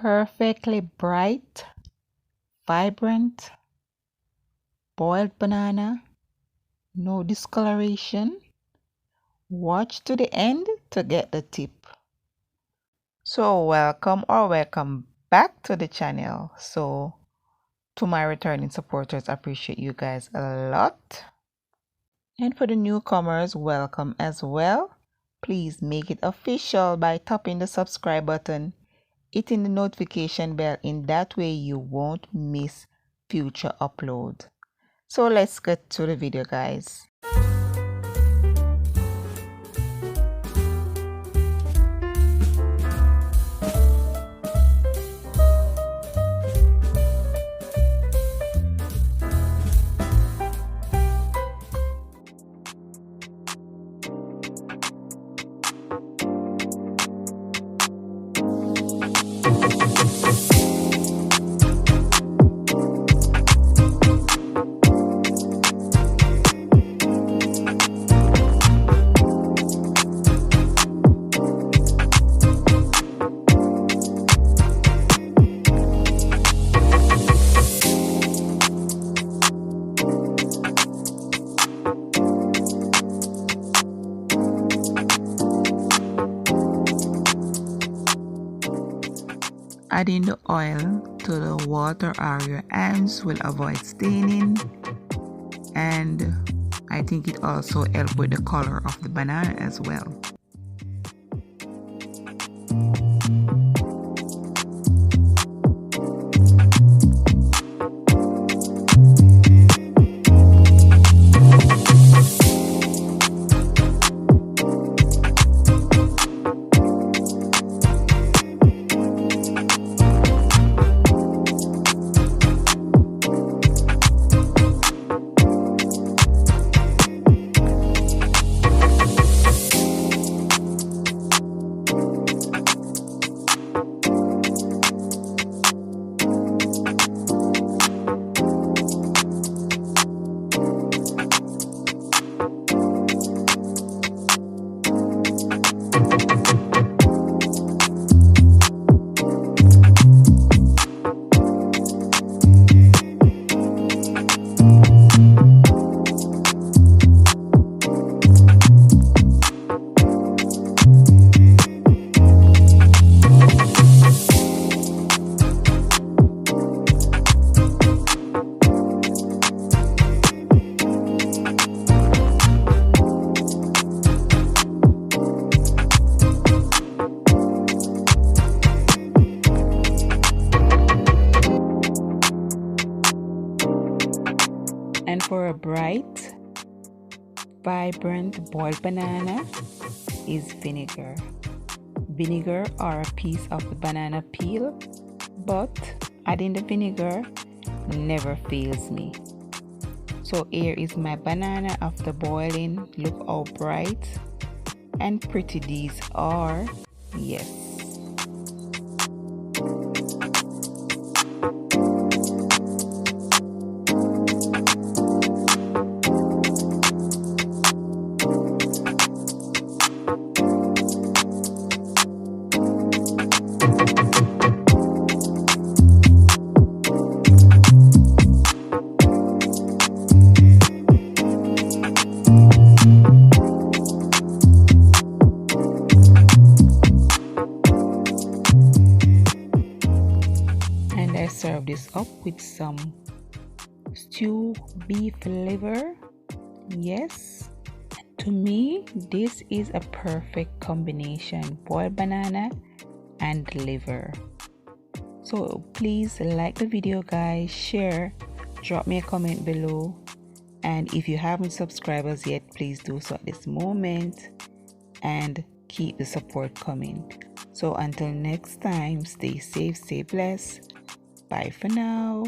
perfectly bright, vibrant, boiled banana, no discoloration. Watch to the end to get the tip. So welcome back to the channel. So to my returning supporters, I appreciate you guys a lot. And for the newcomers, welcome as well. Please make it official by tapping the subscribe button, hitting the notification bell. In that way you won't miss future upload. So let's get to the video, guys. Adding the oil to the water or your hands will avoid staining, and I think it also helps with the color of the banana as well. And for a bright, vibrant boiled banana is vinegar. Vinegar or a piece of the banana peel, but adding the vinegar never fails me. So here is my banana after boiling. Look how bright and pretty these are. Yes. I serve this up with some stew beef liver. Yes, to me this is a perfect combination, boiled banana and liver. So please like the video, guys, share, drop me a comment below, and if you haven't subscribed us yet, please do so at this moment and keep the support coming. So until next time, stay safe, stay blessed. Bye for now.